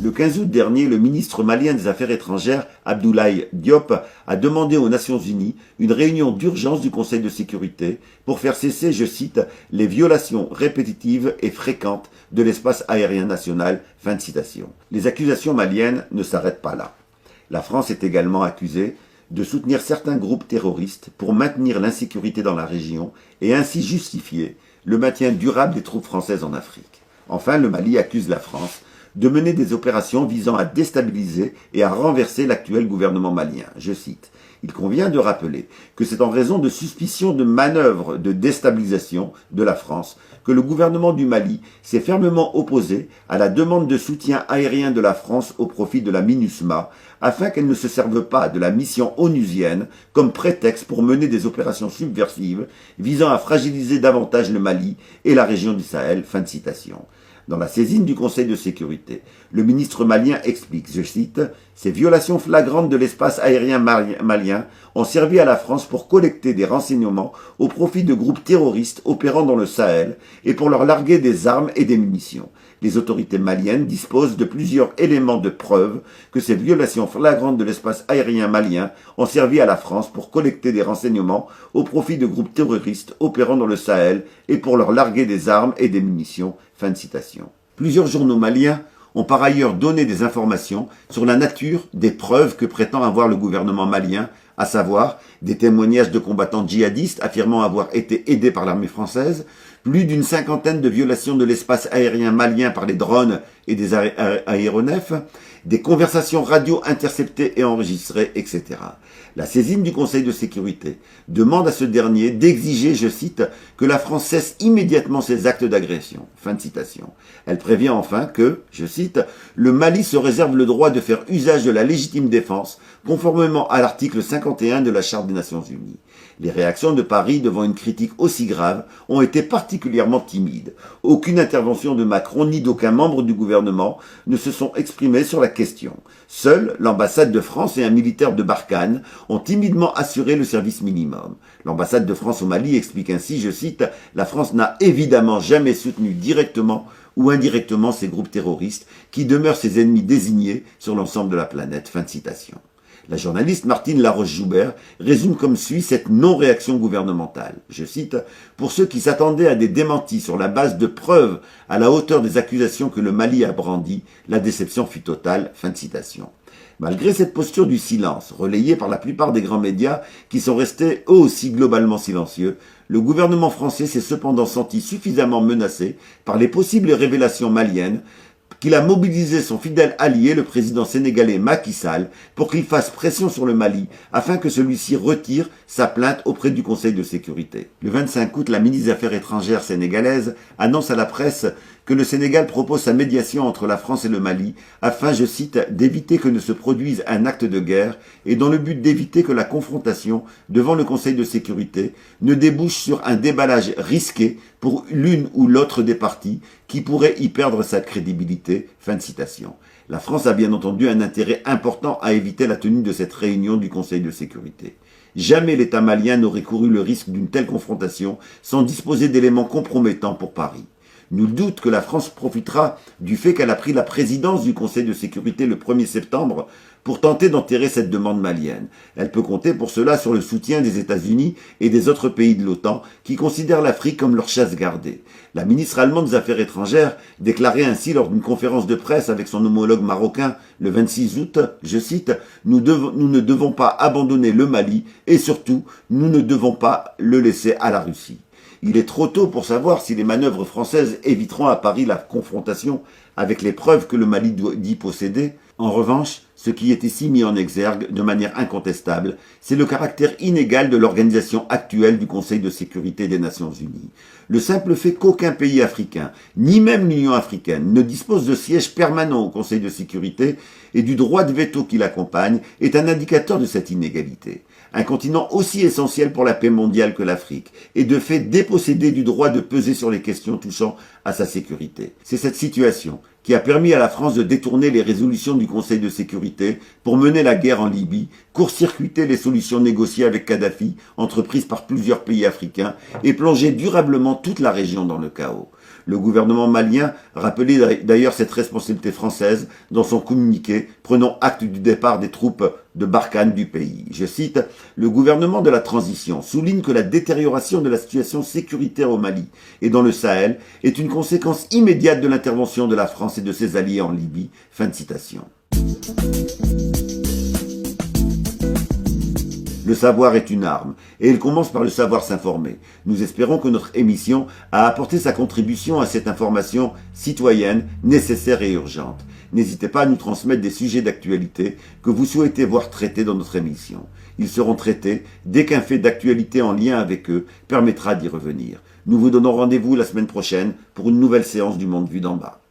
Le 15 août dernier, le ministre malien des Affaires étrangères, Abdoulaye Diop, a demandé aux Nations Unies une réunion d'urgence du Conseil de sécurité pour faire cesser, je cite, les violations répétitives et fréquentes de l'espace aérien national. Fin de citation. Les accusations maliennes ne s'arrêtent pas là. La France est également accusée de soutenir certains groupes terroristes pour maintenir l'insécurité dans la région et ainsi justifier le maintien durable des troupes françaises en Afrique. Enfin, le Mali accuse la France de mener des opérations visant à déstabiliser et à renverser l'actuel gouvernement malien. Je cite, « Il convient de rappeler que c'est en raison de suspicions de manœuvres de déstabilisation de la France que le gouvernement du Mali s'est fermement opposé à la demande de soutien aérien de la France au profit de la MINUSMA afin qu'elle ne se serve pas de la mission onusienne comme prétexte pour mener des opérations subversives visant à fragiliser davantage le Mali et la région du Sahel. » Fin de citation. Dans la saisine du Conseil de sécurité, le ministre malien explique, je cite, « Ces violations flagrantes de l'espace aérien malien ont servi à la France pour collecter des renseignements au profit de groupes terroristes opérant dans le Sahel et pour leur larguer des armes et des munitions. Les autorités maliennes disposent de plusieurs éléments de preuve que ces violations flagrantes de l'espace aérien malien ont servi à la France pour collecter des renseignements au profit de groupes terroristes opérant dans le Sahel et pour leur larguer des armes et des munitions. » Fin de citation. Plusieurs journaux maliens ont par ailleurs donné des informations sur la nature des preuves que prétend avoir le gouvernement malien, à savoir des témoignages de combattants djihadistes affirmant avoir été aidés par l'armée française, plus d'une cinquantaine de violations de l'espace aérien malien par les drones et des aéronefs, des conversations radio interceptées et enregistrées, etc. La saisine du Conseil de sécurité demande à ce dernier d'exiger, je cite, que la France cesse immédiatement ses actes d'agression. Fin de citation. Elle prévient enfin que, je cite, le Mali se réserve le droit de faire usage de la légitime défense conformément à l'article 51 de la Charte des Nations Unies. Les réactions de Paris devant une critique aussi grave ont été particulièrement timides. Aucune intervention de Macron ni d'aucun membre du gouvernement ne se sont exprimés sur la question. Seule l'ambassade de France et un militaire de Barkhane ont timidement assuré le service minimum. L'ambassade de France au Mali explique ainsi, je cite, « La France n'a évidemment jamais soutenu directement ou indirectement ces groupes terroristes qui demeurent ses ennemis désignés sur l'ensemble de la planète. » Fin de citation. La journaliste Martine Laroche-Joubert résume comme suit cette non-réaction gouvernementale. Je cite, « Pour ceux qui s'attendaient à des démentis sur la base de preuves à la hauteur des accusations que le Mali a brandies, la déception fut totale. » Fin de citation. Malgré cette posture du silence, relayée par la plupart des grands médias qui sont restés eux aussi globalement silencieux, le gouvernement français s'est cependant senti suffisamment menacé par les possibles révélations maliennes qu'il a mobilisé son fidèle allié, le président sénégalais Macky Sall, pour qu'il fasse pression sur le Mali afin que celui-ci retire sa plainte auprès du Conseil de sécurité. Le 25 août, la ministre des Affaires étrangères sénégalaise annonce à la presse que le Sénégal propose sa médiation entre la France et le Mali afin, je cite, « d'éviter que ne se produise un acte de guerre et dans le but d'éviter que la confrontation devant le Conseil de sécurité ne débouche sur un déballage risqué pour l'une ou l'autre des parties qui pourrait y perdre sa crédibilité. » Fin de citation. La France a bien entendu un intérêt important à éviter la tenue de cette réunion du Conseil de sécurité. Jamais l'État malien n'aurait couru le risque d'une telle confrontation sans disposer d'éléments compromettants pour Paris. Nul doute que la France profitera du fait qu'elle a pris la présidence du Conseil de sécurité le 1er septembre pour tenter d'enterrer cette demande malienne. Elle peut compter pour cela sur le soutien des États-Unis et des autres pays de l'OTAN qui considèrent l'Afrique comme leur chasse gardée. La ministre allemande des Affaires étrangères déclarait ainsi lors d'une conférence de presse avec son homologue marocain le 26 août, je cite, « Nous ne devons pas abandonner le Mali et surtout, nous ne devons pas le laisser à la Russie. » Il est trop tôt pour savoir si les manœuvres françaises éviteront à Paris la confrontation avec les preuves que le Mali dit posséder. En revanche, ce qui est ici mis en exergue de manière incontestable, c'est le caractère inégal de l'organisation actuelle du Conseil de sécurité des Nations Unies. Le simple fait qu'aucun pays africain, ni même l'Union africaine, ne dispose de siège permanent au Conseil de sécurité et du droit de veto qui l'accompagne est un indicateur de cette inégalité. Un continent aussi essentiel pour la paix mondiale que l'Afrique est de fait dépossédé du droit de peser sur les questions touchant à sa sécurité. C'est cette situation qui a permis à la France de détourner les résolutions du Conseil de sécurité pour mener la guerre en Libye, court-circuiter les solutions négociées avec Kadhafi, entreprises par plusieurs pays africains, et plonger durablement toute la région dans le chaos. Le gouvernement malien rappelait d'ailleurs cette responsabilité française dans son communiqué prenant acte du départ des troupes de Barkhane du pays. Je cite, « Le gouvernement de la transition souligne que la détérioration de la situation sécuritaire au Mali et dans le Sahel est une conséquence immédiate de l'intervention de la France et de ses alliés en Libye. » Fin de citation. Le savoir est une arme, et il commence par le savoir s'informer. Nous espérons que notre émission a apporté sa contribution à cette information citoyenne, nécessaire et urgente. N'hésitez pas à nous transmettre des sujets d'actualité que vous souhaitez voir traités dans notre émission. Ils seront traités dès qu'un fait d'actualité en lien avec eux permettra d'y revenir. Nous vous donnons rendez-vous la semaine prochaine pour une nouvelle séance du Monde vu d'en bas.